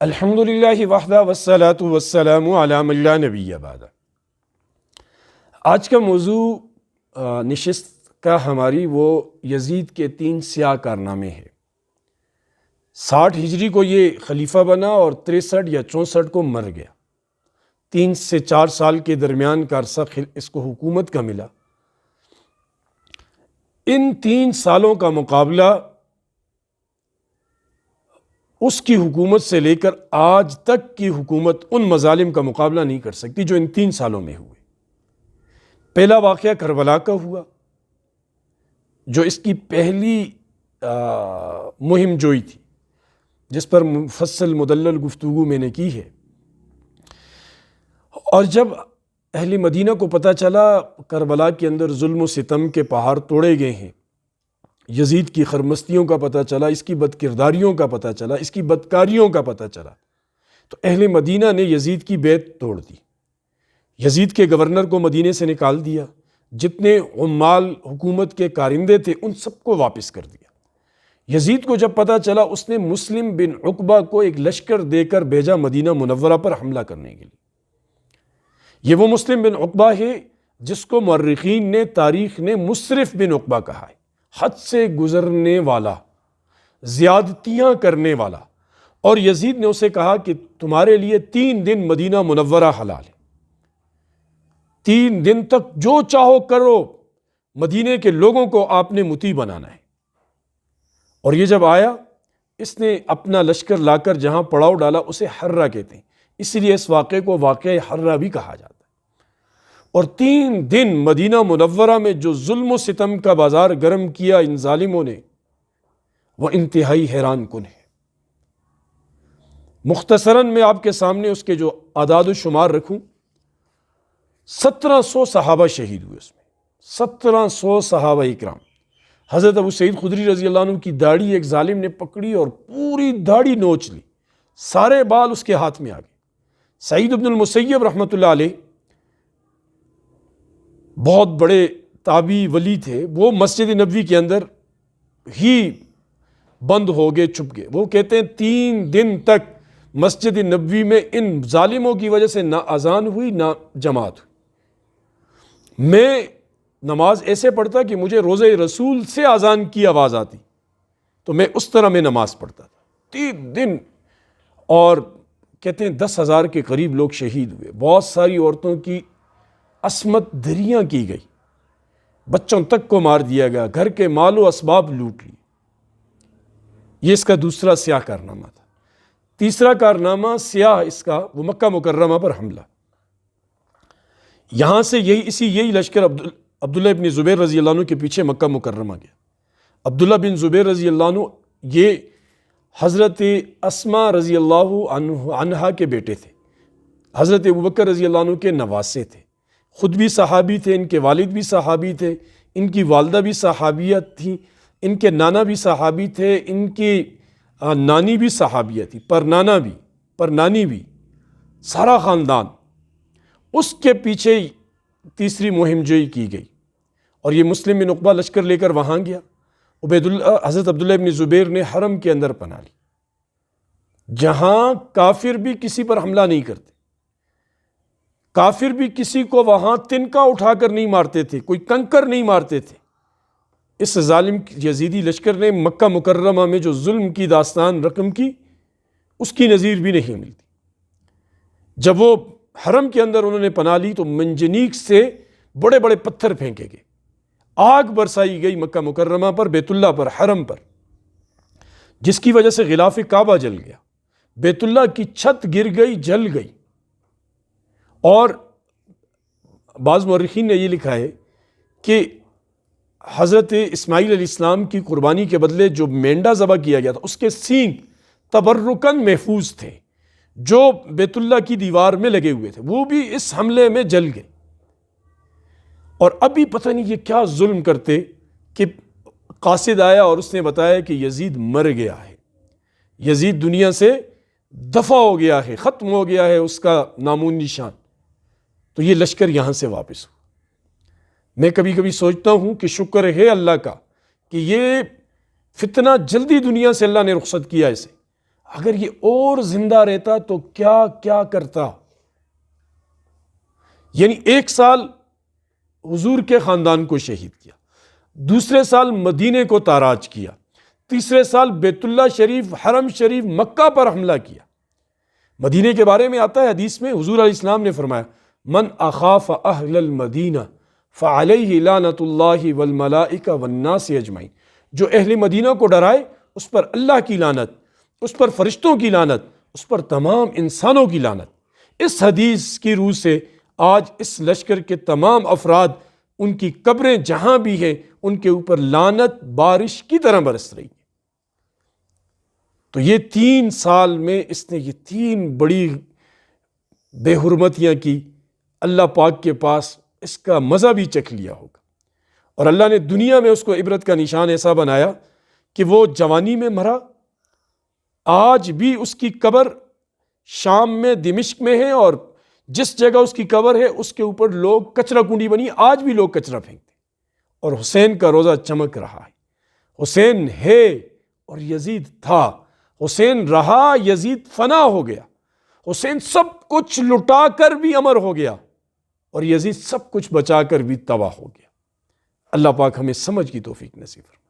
الحمدللہ وحدہ والصلاۃ والسلام علی من لا نبی بعد۔ آج کا موضوع نشست کا ہماری وہ یزید کے 3 سیاہ کارنامے ہیں۔ 60 ہجری کو یہ خلیفہ بنا اور 63 یا 64 کو مر گیا۔ 3 سے 4 سال کے درمیان کا عرصہ اس کو حکومت کا ملا۔ ان 3 سالوں کا مقابلہ اس کی حکومت سے لے کر آج تک کی حکومت ان مظالم کا مقابلہ نہیں کر سکتی جو ان 3 سالوں میں ہوئے۔ پہلا واقعہ کربلا کا ہوا، جو اس کی پہلی مہم جوئی تھی، جس پر مفصل مدلل گفتگو میں نے کی ہے۔ اور جب اہل مدینہ کو پتہ چلا کربلا کے اندر ظلم و ستم کے پہاڑ توڑے گئے ہیں، یزید کی خرمستیوں کا پتہ چلا، اس کی بدکرداریوں کا پتہ چلا، اس کی بدکاریوں کا پتہ چلا، تو اہل مدینہ نے یزید کی بیعت توڑ دی۔ یزید کے گورنر کو مدینے سے نکال دیا، جتنے عمال حکومت کے کارندے تھے ان سب کو واپس کر دیا۔ یزید کو جب پتہ چلا، اس نے مسلم بن عقبہ کو ایک لشکر دے کر بھیجا مدینہ منورہ پر حملہ کرنے کے لیے۔ یہ وہ مسلم بن عقبہ ہے جس کو مورخین نے، تاریخ نے مسرف بن عقبہ کہا ہے، حد سے گزرنے والا، زیادتیاں کرنے والا۔ اور یزید نے اسے کہا کہ تمہارے لیے 3 دن مدینہ منورہ حلال ہے، 3 دن تک جو چاہو کرو، مدینے کے لوگوں کو آپ نے مطیع بنانا ہے۔ اور یہ جب آیا، اس نے اپنا لشکر لا کر جہاں پڑاؤ ڈالا اسے حرہ کہتے ہیں، اس لیے اس واقعے کو واقعہ حرہ بھی کہا جاتا ہے۔ اور 3 دن مدینہ منورہ میں جو ظلم و ستم کا بازار گرم کیا ان ظالموں نے، وہ انتہائی حیران کن ہے۔ مختصراً میں آپ کے سامنے اس کے جو اعداد و شمار رکھوں، 1700 صحابہ شہید ہوئے اس میں، 1700 صحابہ اکرام۔ حضرت ابو سعید خدری رضی اللہ عنہ کی داڑھی ایک ظالم نے پکڑی اور پوری داڑھی نوچ لی، سارے بال اس کے ہاتھ میں آ گئے۔ سعید بن المسیب رحمۃ اللہ علیہ بہت بڑے تابعی ولی تھے، وہ مسجد نبوی کے اندر ہی بند ہو گئے، چھپ گئے۔ وہ کہتے ہیں 3 دن تک مسجد نبوی میں ان ظالموں کی وجہ سے نہ اذان ہوئی نہ جماعت ہوئی۔ میں نماز ایسے پڑھتا کہ مجھے روضہ رسول سے اذان کی آواز آتی، تو میں اس طرح میں نماز پڑھتا تھا 3 دن۔ اور کہتے ہیں 10,000 کے قریب لوگ شہید ہوئے، بہت ساری عورتوں کی عصمت دریاں کی گئی، بچوں تک کو مار دیا گیا، گھر کے مال و اسباب لوٹ لیے۔ یہ اس کا دوسرا سیاہ کارنامہ تھا۔ تیسرا کارنامہ سیاہ اس کا، وہ مکہ مکرمہ پر حملہ۔ یہاں سے یہی لشکر عبداللہ بن زبیر رضی اللہ عنہ کے پیچھے مکہ مکرمہ گیا۔ عبداللہ بن زبیر رضی اللہ عنہ یہ حضرت اسماء رضی اللہ عنہا کے بیٹے تھے، حضرت ابوبکر رضی اللہ عنہ کے نواسے تھے، خود بھی صحابی تھے، ان کے والد بھی صحابی تھے، ان کی والدہ بھی صحابیہ تھیں، ان کے نانا بھی صحابی تھے، ان کی نانی بھی صحابیہ تھی، پر نانی بھی، سارا خاندان۔ اس کے پیچھے تیسری مہم جوئی کی گئی، اور یہ مسلم بن عقبہ لشکر لے کر وہاں گیا۔ حضرت عبداللہ بن زبیر نے حرم کے اندر پناہ لی، جہاں کافر بھی کسی پر حملہ نہیں کرتے، کافر بھی کسی کو وہاں تنکا اٹھا کر نہیں مارتے تھے، کوئی کنکر نہیں مارتے تھے۔ اس ظالم یزیدی لشکر نے مکہ مکرمہ میں جو ظلم کی داستان رقم کی، اس کی نظیر بھی نہیں ملتی۔ جب وہ حرم کے اندر انہوں نے پناہ لی تو منجنیق سے بڑے بڑے پتھر پھینکے گئے، آگ برسائی گئی مکہ مکرمہ پر، بیت اللہ پر، حرم پر، جس کی وجہ سے غلاف کعبہ جل گیا، بیت اللہ کی چھت گر گئی، جل گئی۔ اور بعض مورخین نے یہ لکھا ہے کہ حضرت اسماعیل علیہ السلام کی قربانی کے بدلے جو مینڈا ذبح کیا گیا تھا، اس کے سینگ تبرکاً محفوظ تھے، جو بیت اللہ کی دیوار میں لگے ہوئے تھے، وہ بھی اس حملے میں جل گئے۔ اور ابھی پتہ نہیں یہ کیا ظلم کرتے کہ قاصد آیا اور اس نے بتایا کہ یزید مر گیا ہے، یزید دنیا سے دفع ہو گیا ہے، ختم ہو گیا ہے اس کا نام و نشان۔ تو یہ لشکر یہاں سے واپس ہو۔ میں کبھی کبھی سوچتا ہوں کہ شکر ہے اللہ کا کہ یہ فتنہ جلدی دنیا سے اللہ نے رخصت کیا اسے۔ اگر یہ اور زندہ رہتا تو کیا کیا کرتا. یعنی 1 سال حضور کے خاندان کو شہید کیا، دوسرے سال مدینے کو تاراج کیا، تیسرے سال بیت اللہ شریف، حرم شریف، مکہ پر حملہ کیا. مدینے کے بارے میں آتا ہے حدیث میں، حضور علیہ السلام نے فرمایا من اخاف اہل المدینہ فعلیہ لعنۃ اللہ والملائکہ والناس اجمعین. جو اہل مدینہ کو ڈرائے اس پر اللہ کی لعنت، اس پر فرشتوں کی لعنت، اس پر تمام انسانوں کی لعنت. اس حدیث کی روح سے آج اس لشکر کے تمام افراد، ان کی قبریں جہاں بھی ہیں ان کے اوپر لعنت بارش کی طرح برس رہی ہے. تو یہ 3 سال میں اس نے یہ 3 بڑی بے حرمتیاں کی. اللہ پاک کے پاس اس کا مزہ بھی چکھ لیا ہوگا، اور اللہ نے دنیا میں اس کو عبرت کا نشان ایسا بنایا کہ وہ جوانی میں مرا. آج بھی اس کی قبر شام میں دمشق میں ہے، اور جس جگہ اس کی قبر ہے اس کے اوپر لوگ کچرا کنڈی بنی، آج بھی لوگ کچرا پھینکتے. اور حسین کا روزہ چمک رہا ہے. حسین ہے اور یزید تھا. حسین رہا، یزید فنا ہو گیا. حسین سب کچھ لٹا کر بھی امر ہو گیا، اور یزید سب کچھ بچا کر بھی تباہ ہو گیا. اللہ پاک ہمیں سمجھ کی توفیق نصیب فرمائے.